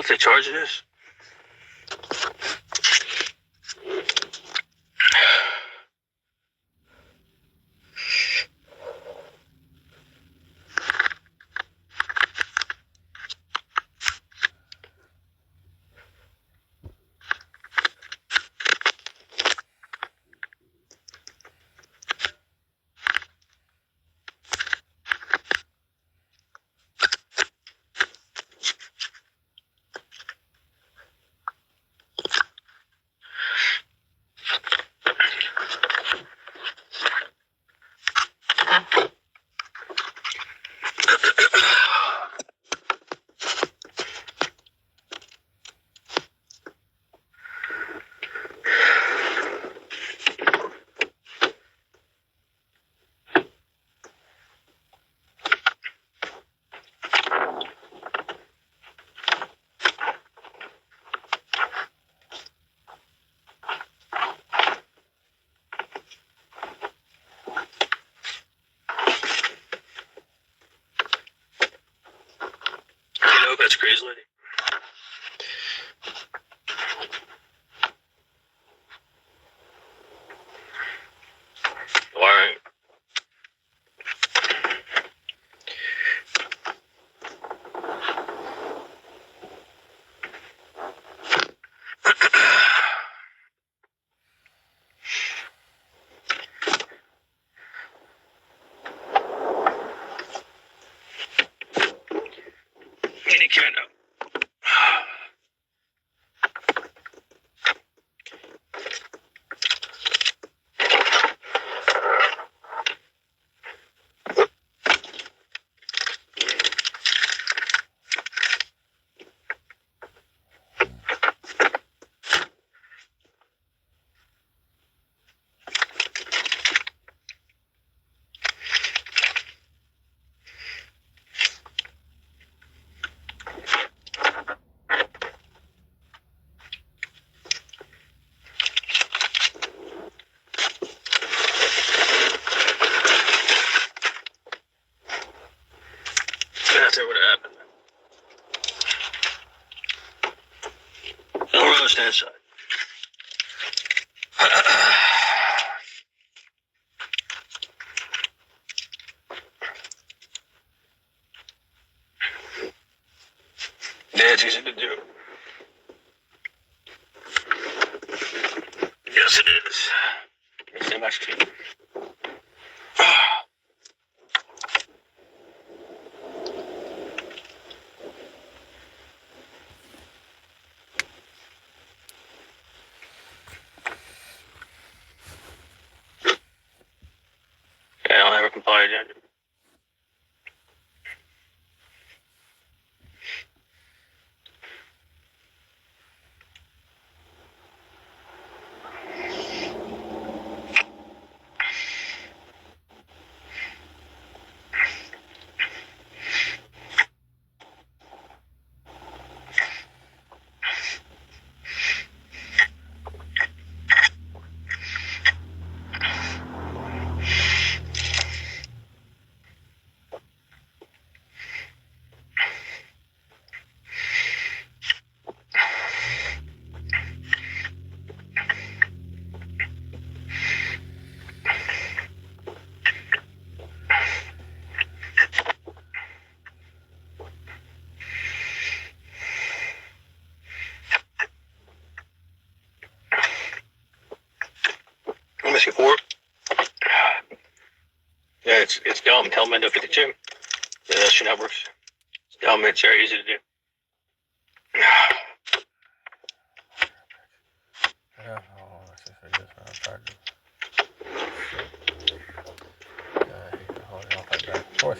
they charging us? That's crazy, lady. All right. Any kind of. That's what happened. I don't really understand inside. Yeah, it's easy to do. Yes, it is. It's MXT. Yeah, I don't ever complied yet. I'm missing 4. Yeah, it's dumb. Tell men to fit the gym. Yeah, that shit not works. It's dumb. It's very easy to do. Yeah, oh, that's just I guess I'm charging. Shit. Yeah, he can hold it off like that. Of course.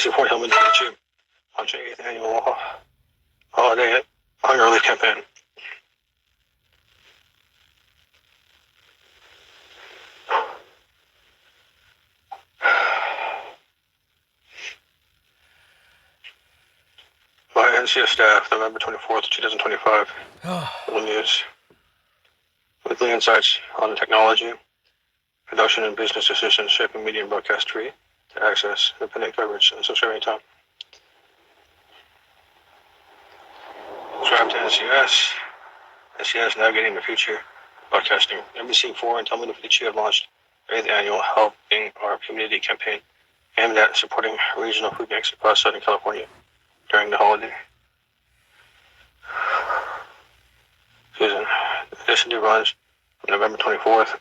support Hillman to the launch an 8th annual holiday hunger relief campaign. By NCS staff, November 24th, 2025. World News. Weekly insights on the technology, production, and business decisions shaping media and broadcast tree to access independent coverage and social media time. Subscribe to NCS. NCS Navigating the Future Broadcasting. NBC4 and Telemundo 52 have launched their 8th annual Helping Our Community campaign aimed at supporting regional food banks across Southern California during the holiday season. The initiative runs from November 24th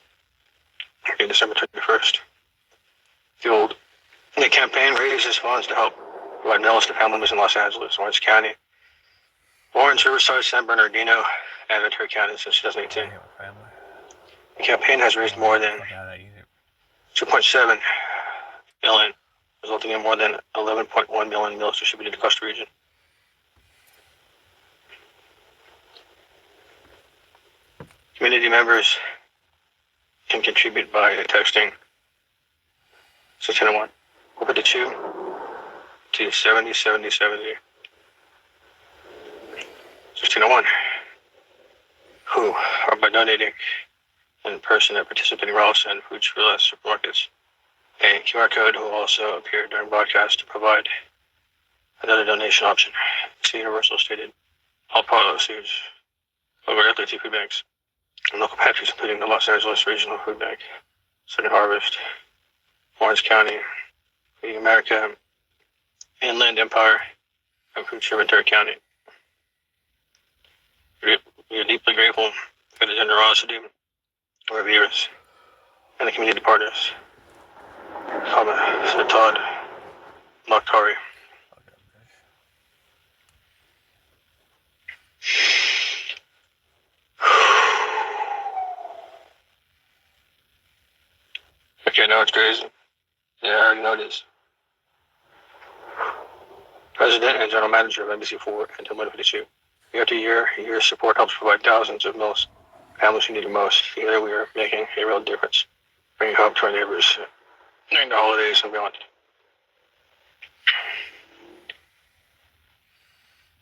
to December 21st. The campaign raises funds to help provide meals to families in Los Angeles, Orange County, Orange, Riverside, San Bernardino, and Ventura County since 2018. The campaign has raised more than $2.7 million, resulting in more than 11.1 million meals distributed across the region. Community members can contribute by texting 601 452 to 707070. 1601, who are by donating in person at participating Ross and Foods for Less supermarkets. A QR code will also appear during broadcast to provide another donation option. See Universal stated all policies go directly to food banks and local pantries, including the Los Angeles Regional Food Bank, Southern Harvest, Orange County, Feeding America, Inland Empire, and Food Share Ventura County. We are deeply grateful for the generosity of our viewers and the community partners. Sir Todd Lakhtari. Okay, now it's crazy. Yeah, I already know this. President and General Manager of NBC4 and Telemundo 52. Year after year, your support helps provide thousands of meals to families who need it most. Together, we are making a real difference, bringing hope to our neighbors during the holidays and beyond.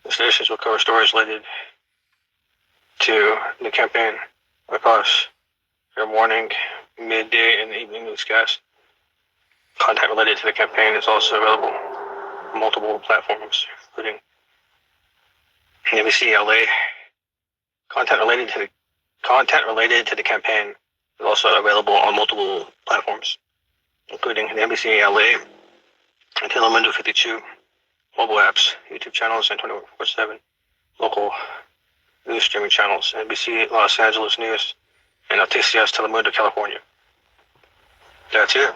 The stations will cover stories related to the campaign across your morning, midday, and evening newscast. Content related to the campaign is also available on multiple platforms, including NBC LA. Content related to the campaign is also available on multiple platforms, including the NBC LA and Telemundo 52 mobile apps, YouTube channels, and 24/7 local news streaming channels, NBC Los Angeles News, and Noticias Telemundo California. That's it.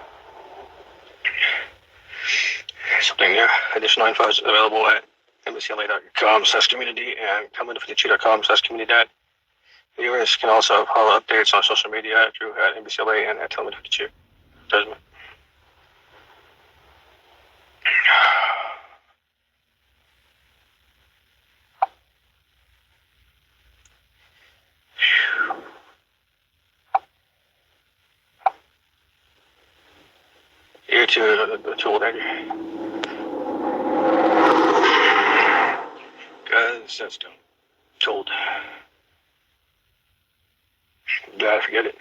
Something new. Additional info is available at NBCLA.com/community and Telemundo52.com/community. Viewers can also follow updates on social media at Drew at NBCLA and at Telemundo52. Desmond. Here to the tool there. Because that's done. Told. Gotta forget it.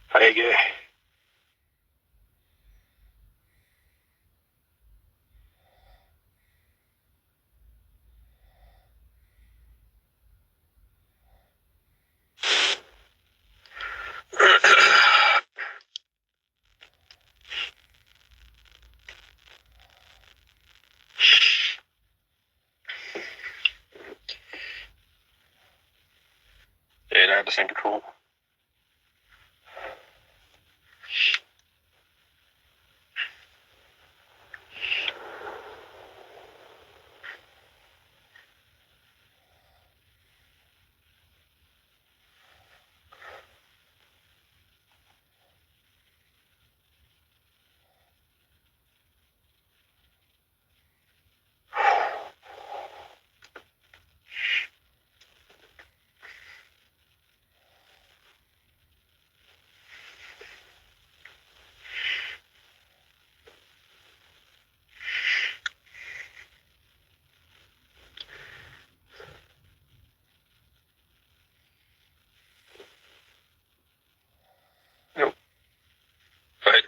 Hi, gay. have the same control. Nope. But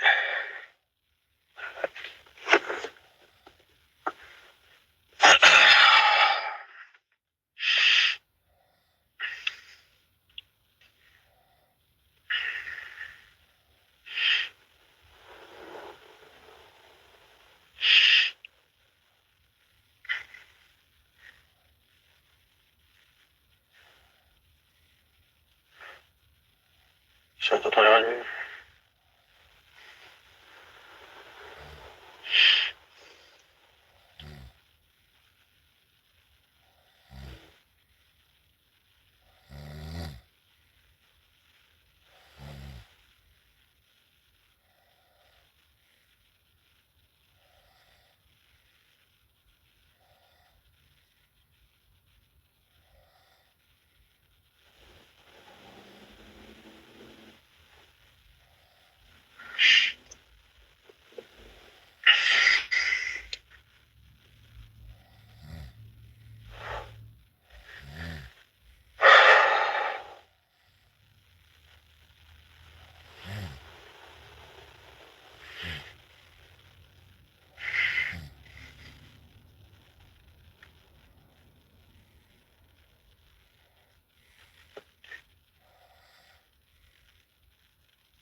Central 2000.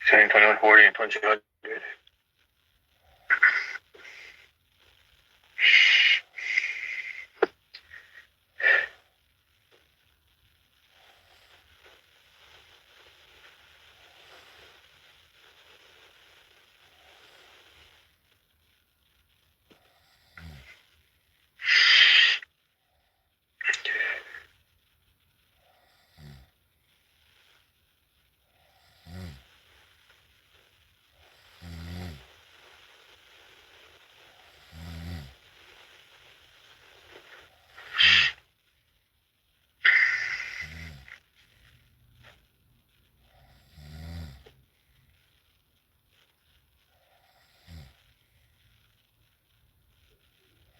Saying 2140 and 2200.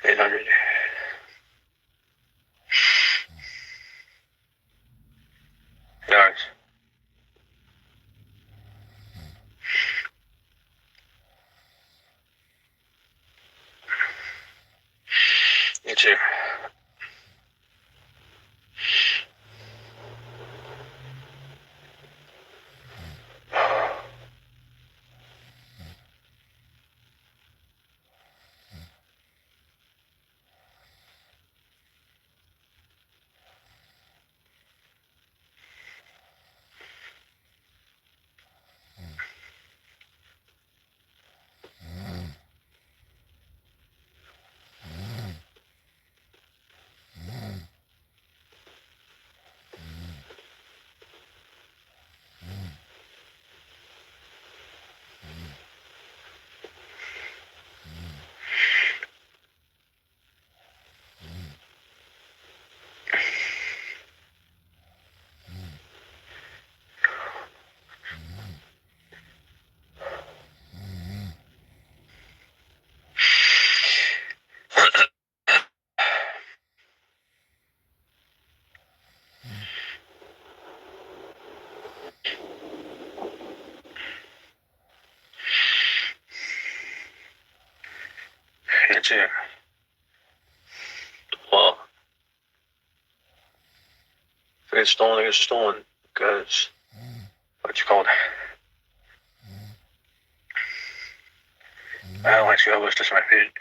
$800. Yards. You too. You too. Well, if it's stolen, it's stolen. Because, what you called? I don't like to go to my feet.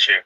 got you.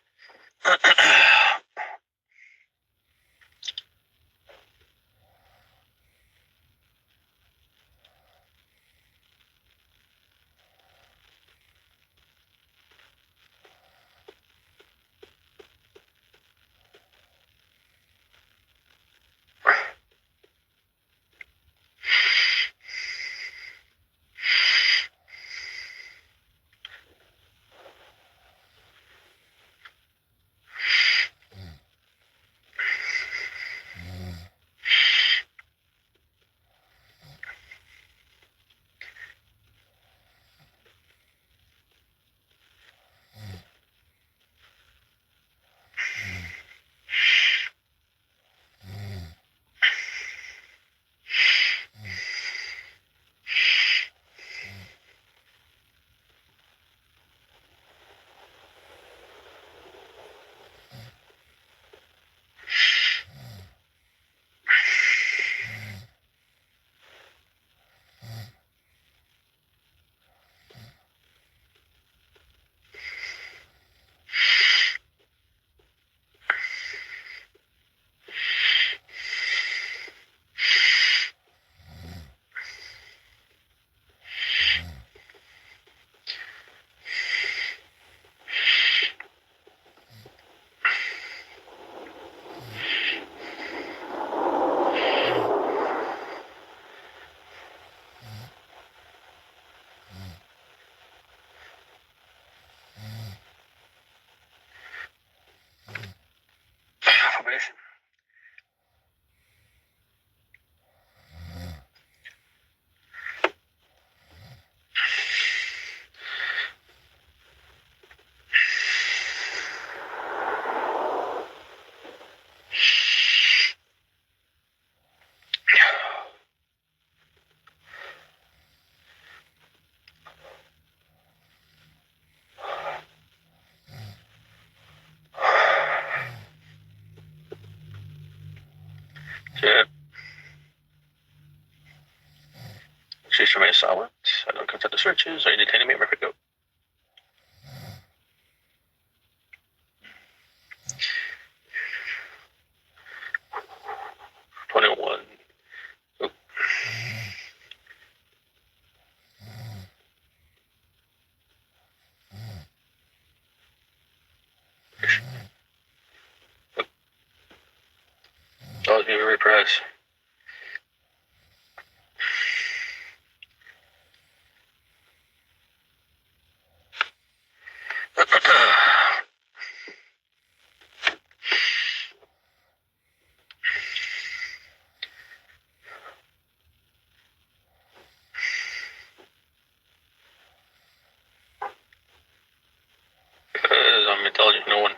Affirmation. Good. She's remain silent. I don't consent to searches. Are you detaining me? Record go. $21. Oop. Always be repress. Because I'm intelligent, no one.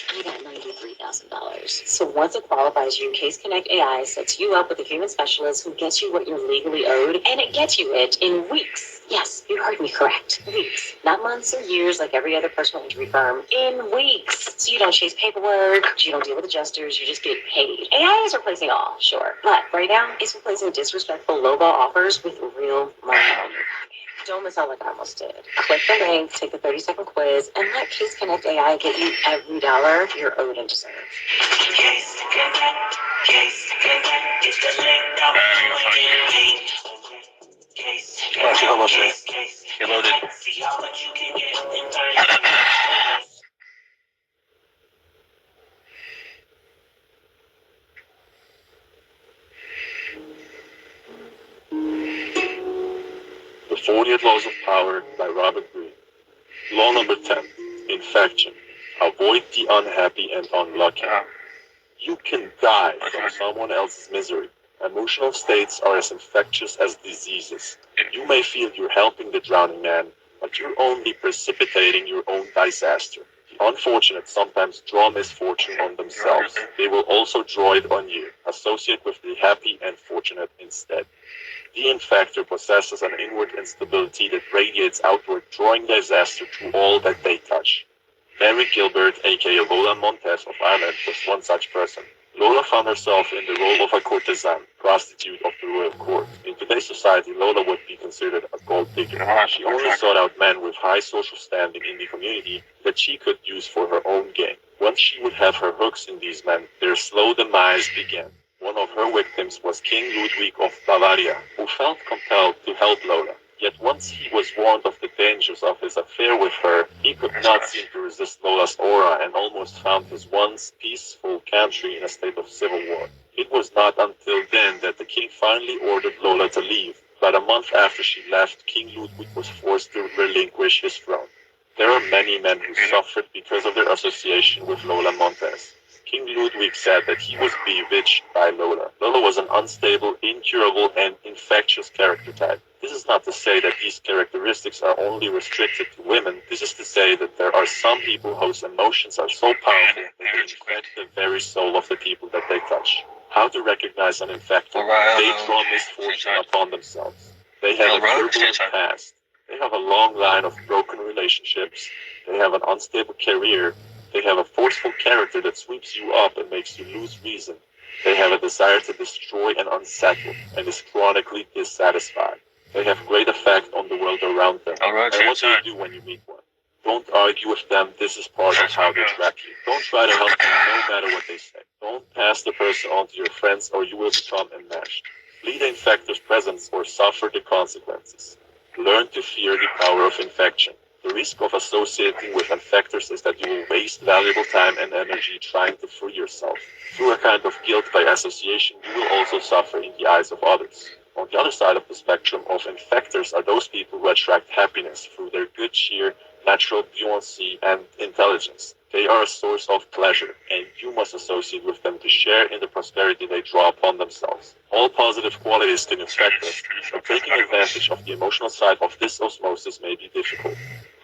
Great. You got $93,000. So once it qualifies you, Case Connect AI sets you up with a human specialist who gets you what you're legally owed, and it gets you it in weeks. Yes, you heard me correct. Weeks. Not months or years like every other personal injury firm. In weeks. So you don't chase paperwork, you don't deal with adjusters, you just get paid. AI is replacing all, sure. But right now, it's replacing disrespectful lowball offers with real money. Don't miss out like I almost did. Click the link, take the 30-second quiz, and let Case Connect AI get you every dollar you're owed and deserve. Case Connect, Case Connect, it's the link down Case Connect, Get loaded. see how much you can get in 30 minutes. The 40th Laws of Power by Robert Greene. Law number 10. Infection. Avoid the unhappy and unlucky. You can die from someone else's misery. Emotional states are as infectious as diseases. You may feel you're helping the drowning man, but you're only precipitating your own disaster. The unfortunate sometimes draw misfortune on themselves. They will also draw it on you. Associate with the happy and fortunate instead. The infector possesses an inward instability that radiates outward, drawing disaster to all that they touch. Mary Gilbert, aka Lola Montez of Ireland, was one such person. Lola found herself in the role of a courtesan, prostitute of the royal court. In today's society, Lola would be considered a gold digger. She only sought out men with high social standing in the community that she could use for her own gain. Once she would have her hooks in these men, their slow demise began. One of her victims was King Ludwig of Bavaria, who felt compelled to help Lola. Yet once he was warned of the dangers of his affair with her, he could not seem to resist Lola's aura and almost found his once peaceful country in a state of civil war. It was not until then that the king finally ordered Lola to leave, but a month after she left, King Ludwig was forced to relinquish his throne. There are many men who suffered because of their association with Lola Montez. King Ludwig said that he was bewitched by Lola. Lola was an unstable, incurable, and infectious character type. This is not to say that these characteristics are only restricted to women. This is to say that there are some people whose emotions are so powerful that they infect the very soul of the people that they touch. How to recognize an infector? They draw misfortune upon themselves. They have a turbulent past. They have a long line of broken relationships. They have an unstable career. They have a forceful character that sweeps you up and makes you lose reason. They have a desire to destroy and unsettle, and is chronically dissatisfied. They have great effect on the world around them. And what do you do when you meet one? Don't argue with them. This is part of how they track you. Don't try to help them no matter what they say. Don't pass the person on to your friends or you will become enmeshed. Flee the infector's presence or suffer the consequences. Learn to fear the power of infection. The risk of associating with infectors is that you will waste valuable time and energy trying to free yourself. Through a kind of guilt by association, you will also suffer in the eyes of others. On the other side of the spectrum of infectors are those people who attract happiness through their good cheer, natural buoyancy, and intelligence. They are a source of pleasure, and you must associate with them to share in the prosperity they draw upon themselves. All positive qualities can infect us, but taking advantage of the emotional side of this osmosis may be difficult.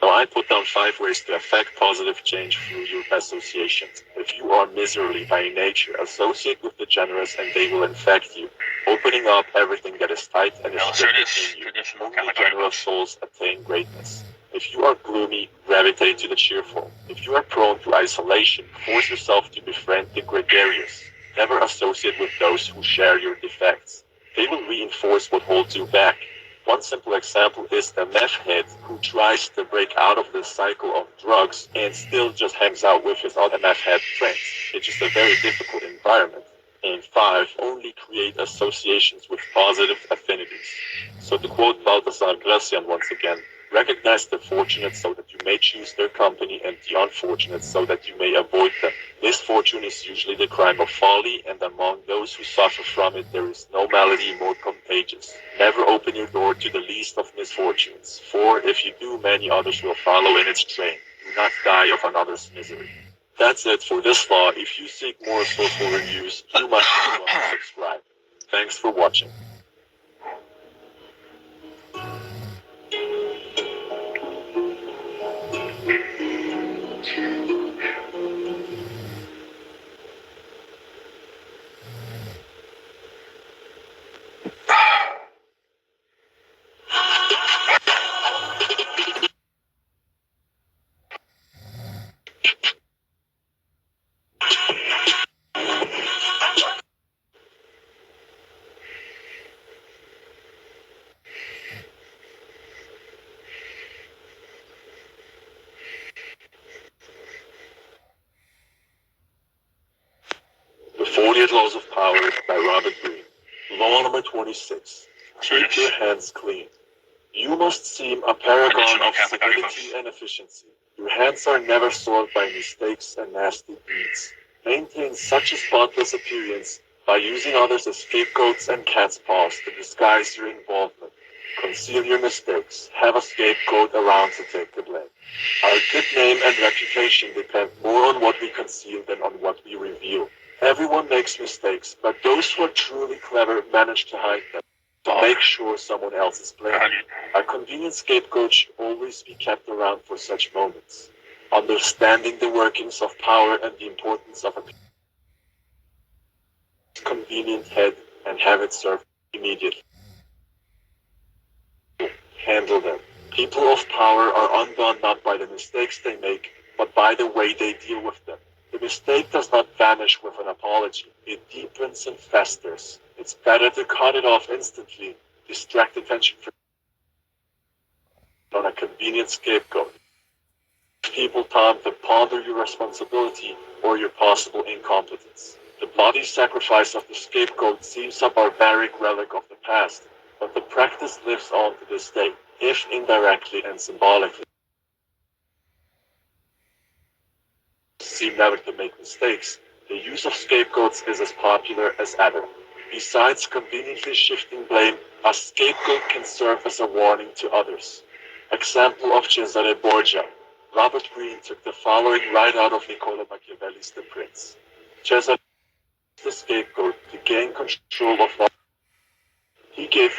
Now I put down 5 ways to affect positive change through your associations. If you are miserly by nature, associate with the generous and they will infect you, opening up everything that is tight and restricted in you. Only generous souls attain greatness. If you are gloomy, gravitate to the cheerful. If you are prone to isolation, force yourself to befriend the gregarious. Never associate with those who share your defects. They will reinforce what holds you back. One simple example is the meth head who tries to break out of the cycle of drugs and still just hangs out with his other meth head friends. It's just a very difficult environment. And 5, only create associations with positive affinities. So to quote Balthasar Gracian once again, recognize the fortunate so that you may choose their company and the unfortunate so that you may avoid them. Misfortune is usually the crime of folly, and among those who suffer from it there is no malady more contagious. Never open your door to the least of misfortunes, for if you do, many others will follow in its train. Do not die of another's misery. That's it for this law. If you seek more social reviews, you must subscribe. Thanks for watching. Weird Laws of Power by Robert Greene. Law number 26. Keep your hands clean. You must seem a paragon Additional of Catholic civility audiobooks. and efficiency. Your hands are never soiled by mistakes and nasty deeds. Maintain such a spotless appearance by using others as scapegoats and cat's paws to disguise your involvement. Conceal your mistakes. Have a scapegoat around to take the blame. Our good name and reputation depend more on what we conceal than on what we reveal. Everyone makes mistakes, but those who are truly clever manage to hide them. To make sure someone else is blamed. A convenient scapegoat should always be kept around for such moments. Understanding the workings of power and the importance of a convenient head and have it served immediately. Handle them. People of power are undone not by the mistakes they make, but by the way they deal with them. The mistake does not vanish with an apology. It deepens and festers. It's better to cut it off instantly, distract attention from on a convenient scapegoat. Give people time to ponder your responsibility or your possible incompetence. The bloody sacrifice of the scapegoat seems a barbaric relic of the past, but the practice lives on to this day, if indirectly and symbolically. Seem never to make mistakes, the use of scapegoats is as popular as ever. Besides conveniently shifting blame, a scapegoat can serve as a warning to others. Example of Cesare Borgia. Robert Greene took the following right out of Niccolo Machiavelli's The Prince. Cesare used the scapegoat to gain control of life. He gave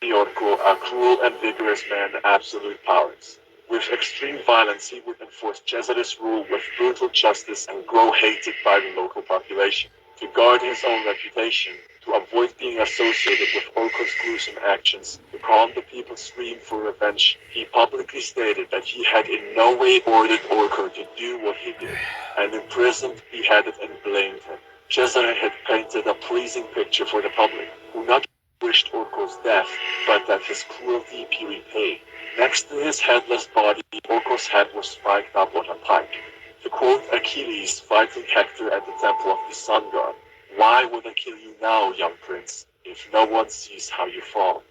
Orco, a cruel and vigorous man, absolute powers. With extreme violence, he would enforce Cesare's rule with brutal justice and grow hated by the local population. To guard his own reputation, to avoid being associated with Orco's gruesome actions, to calm the people's scream for revenge, he publicly stated that he had in no way ordered Orco to do what he did, and imprisoned, beheaded, and blamed him. Cesare had painted a pleasing picture for the public, who not wished Orco's death, but that his cruelty be repaid. Next to his headless body, Orco's head was spiked up on a pike. To quote Achilles fighting Hector at the temple of the sun god, "Why would I kill you now, young prince, if no one sees how you fall?"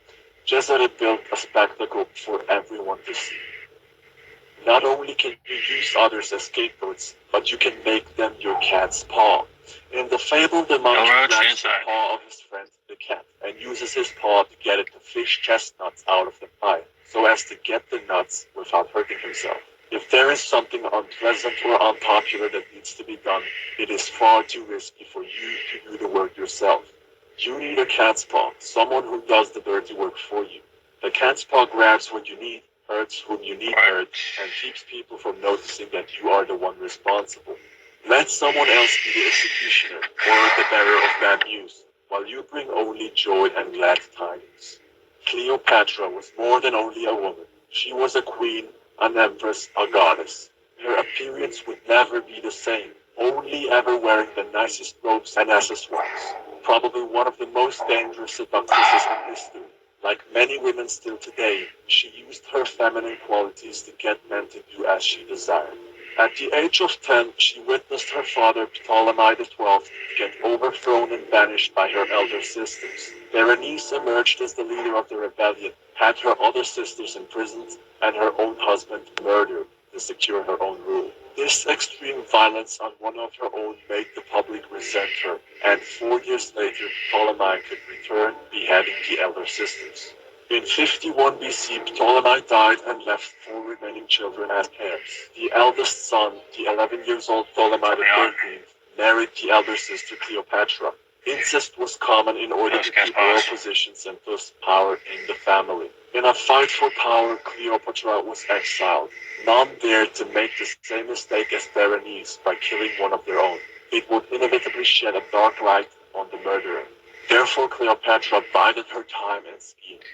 Cesare built a spectacle for everyone to see. Not only can you use others as scapegoats, but you can make them your cat's paw. In the fable, the monkey grabs the paw of his friend the cat, and uses his paw to get it to fish chestnuts out of the pie, so as to get the nuts without hurting himself. If there is something unpleasant or unpopular that needs to be done, it is far too risky for you to do the work yourself. You need a cat's paw, someone who does the dirty work for you. The cat's paw grabs what you need, hurts whom you need hurt, and keeps people from noticing that you are the one responsible. Let someone else be the executioner or the bearer of bad news, while you bring only joy and glad tidings. Cleopatra was more than only a woman. She was a queen, an empress, a goddess. Her appearance would never be the same, only ever wearing the nicest robes and accessories. Probably one of the most dangerous seductresses in history. Like many women still today, she used her feminine qualities to get men to do as she desired. At the age of 10, she witnessed her father, Ptolemy XII, get overthrown and banished by her elder sisters. Berenice emerged as the leader of the rebellion, had her other sisters imprisoned, and her own husband murdered to secure her own rule. This extreme violence on one of her own made the public resent her, and 4 years later, Ptolemy could return, beheading the elder sisters. In 51 BC, Ptolemy died and left 4 remaining children as heirs. The eldest son, the 11-years-old Ptolemy XIII, married the elder sister Cleopatra. Incest was common in order to keep royal positions and thus power in the family. In a fight for power, Cleopatra was exiled. None dared to make the same mistake as Berenice by killing one of their own. It would inevitably shed a dark light on the murderer. Therefore, Cleopatra bided her time and schemed.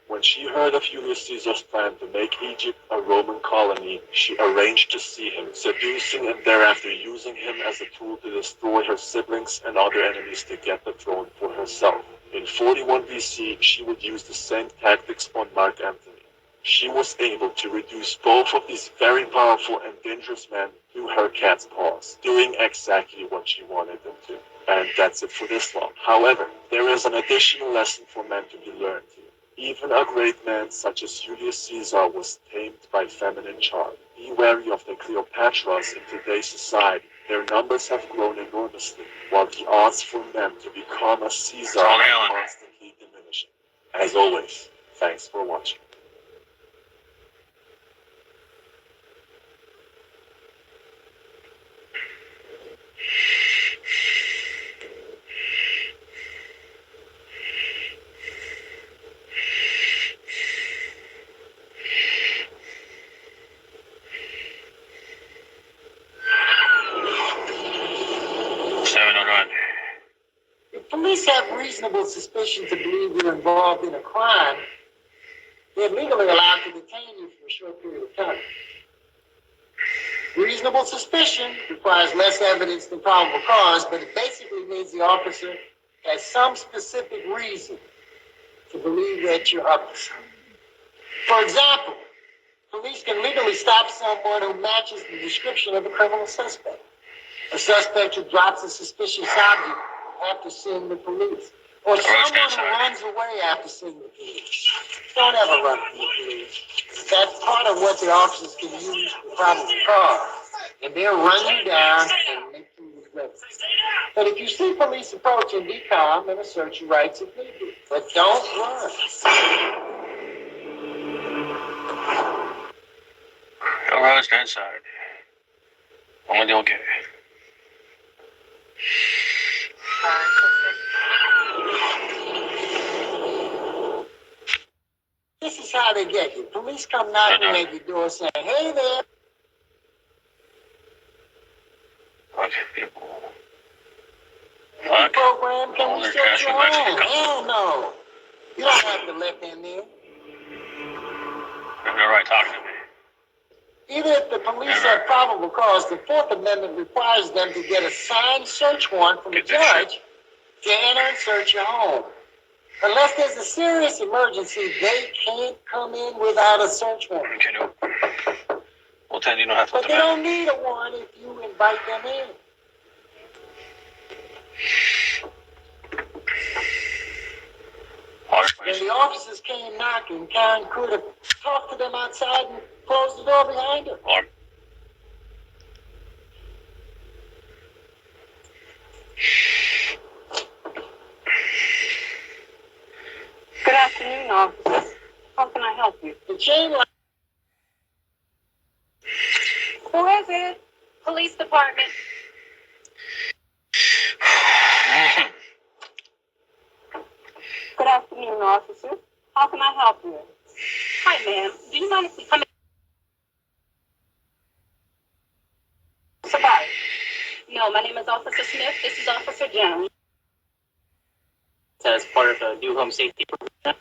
When she heard of Julius Caesar's plan to make Egypt a Roman colony, she arranged to see him, seducing and thereafter using him as a tool to destroy her siblings and other enemies to get the throne for herself. In 41 BC, she would use the same tactics on Mark Antony. She was able to reduce both of these very powerful and dangerous men to her cat's paws, doing exactly what she wanted them to. And that's it for this law. However, there is an additional lesson for men to be learned here. Even a great man such as Julius Caesar was tamed by feminine charm. Be wary of the Cleopatras in today's society. Their numbers have grown enormously, while the odds for men to become a Caesar Long are Island. constantly diminishing. As always, thanks for watching. If police have reasonable suspicion to believe you're involved in a crime, they're legally allowed to detain you for a short period of time. Reasonable suspicion requires less evidence than probable cause, but it basically means the officer has some specific reason to believe that you're up to something. For example, police can legally stop someone who matches the description of a criminal suspect. A suspect who drops a suspicious object after seeing the police. Or someone who runs away after seeing the police. Don't ever run from the police. That's part of what the officers can use for probable cause. And they'll run you down and make you regret it. But if you see police approaching, be calm and assert your rights if need be. But don't run. No roads to inside. Only the okay. This is how they get you. Police come knocking at your door saying, hey there. Okay, people. Fuck. Program, can we They're search cashing your Mexican home? Hell no. You don't have to let them in. They're right talking to me. Even if the police have probable cause, the Fourth Amendment requires them to get a signed search warrant from a judge to enter and search your home. Unless there's a serious emergency, they can't come in without a search warrant. Okay, no. Well, then you don't have to But they don't need a warrant if you invite them in. When the officers came knocking, Karen could have talked to them outside and closed the door behind her. Good afternoon, officers. How can I help you? The chain line. Who is it? Police department. Good afternoon, officers. How can I help you? Hi, ma'am. Do you mind if we come in? Somebody. No, my name is Officer Smith. This is Officer Jones. As part of the new home safety program.